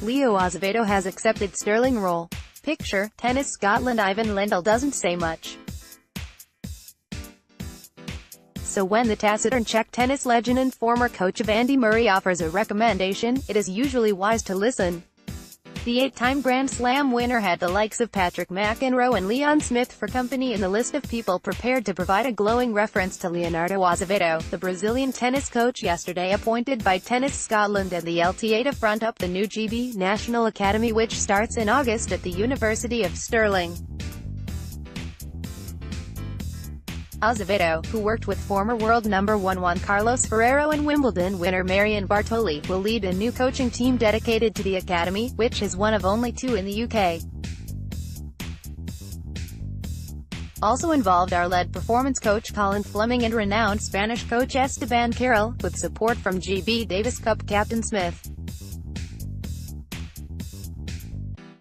Leo Azevedo has accepted Stirling role. Picture, Tennis Scotland IVAN Lendl doesn't say much. So when the taciturn Czech tennis legend and former coach of Andy Murray offers a recommendation, it is usually wise to listen. The 8-time Grand Slam winner had the likes of Patrick McEnroe and Leon Smith for company in the list of people prepared to provide a glowing reference to Leonardo Azevedo, the Brazilian tennis coach yesterday appointed by Tennis Scotland and the LTA to front up the new GB National Academy, which starts in August at the University of Stirling. Azevedo, who worked with former world number 1 Juan Carlos Ferrero and Wimbledon winner Marion Bartoli, will lead a new coaching team dedicated to the academy, which is one of only 2 in the UK. Also involved are lead performance coach Colin Fleming and renowned Spanish coach Esteban Carroll, with support from GB Davis Cup captain Smith.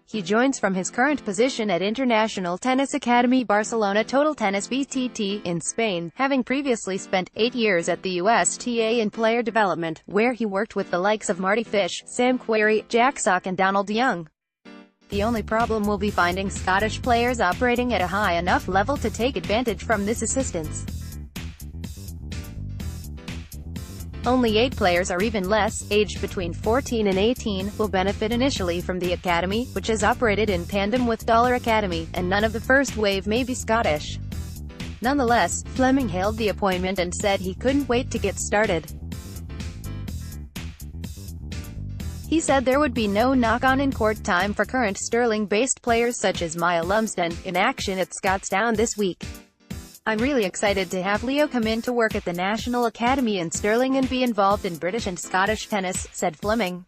He joins from his current position at International Tennis Academy Barcelona Total Tennis BTT, in Spain, having previously spent 8 years at the USTA in player development, where he worked with the likes of Marty Fish, Sam Querrey, Jack Sock and Donald Young. The only problem will be finding Scottish players operating at a high enough level to take advantage from this assistance. Only 8 players, or even less, aged between 14 and 18, will benefit initially from the academy, which has operated in tandem with Dollar Academy, and none of the first wave may be Scottish. Nonetheless, Fleming hailed the appointment and said he couldn't wait to get started. He said there would be no knock-on in court time for current Stirling-based players such as Maya Lumsden, in action at Scotstoun this week. "I'm really excited to have Leo come in to work at the National Academy in Stirling and be involved in British and Scottish tennis," said Fleming.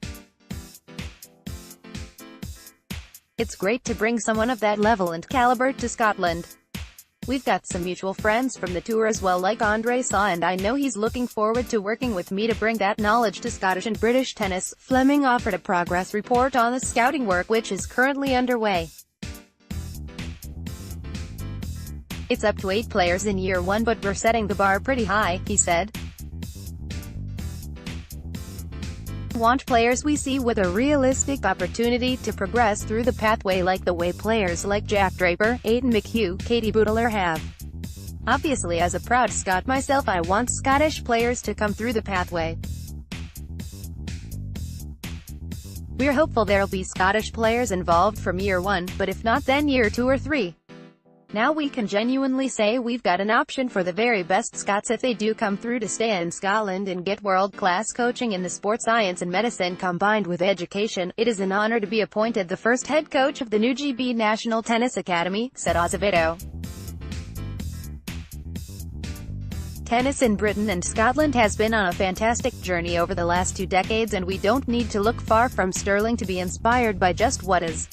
"It's great to bring someone of that level and caliber to Scotland. We've got some mutual friends from the tour as well, like Andre Saw, and I know he's looking forward to working with me to bring that knowledge to Scottish and British tennis." Fleming offered a progress report on the scouting work which is currently underway. "It's up to 8 players in year 1, but we're setting the bar pretty high," he said. "Want players we see with a realistic opportunity to progress through the pathway, like the way players like Jack Draper, Aidan McHugh, Katie Boutilier have. Obviously, as a proud Scot myself, I want Scottish players to come through the pathway. We're hopeful there'll be Scottish players involved from year 1, but if not, then year 2 or 3. Now we can genuinely say we've got an option for the very best Scots if they do come through to stay in Scotland and get world-class coaching in the sports science and medicine combined with education. It is an honor to be appointed the first head coach of the new GB National Tennis Academy," said Azevedo. "Tennis in Britain and Scotland has been on a fantastic journey over the last 2 decades, and we don't need to look far from Stirling to be inspired by just what is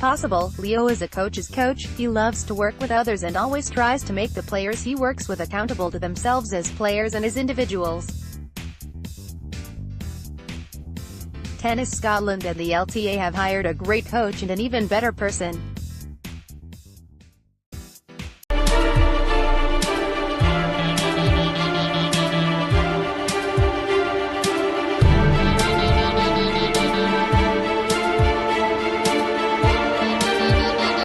possible." Leo is a coach's coach. He loves to work with others and always tries to make the players he works with accountable to themselves as players and as individuals. Tennis Scotland and the LTA have hired a great coach and an even better person.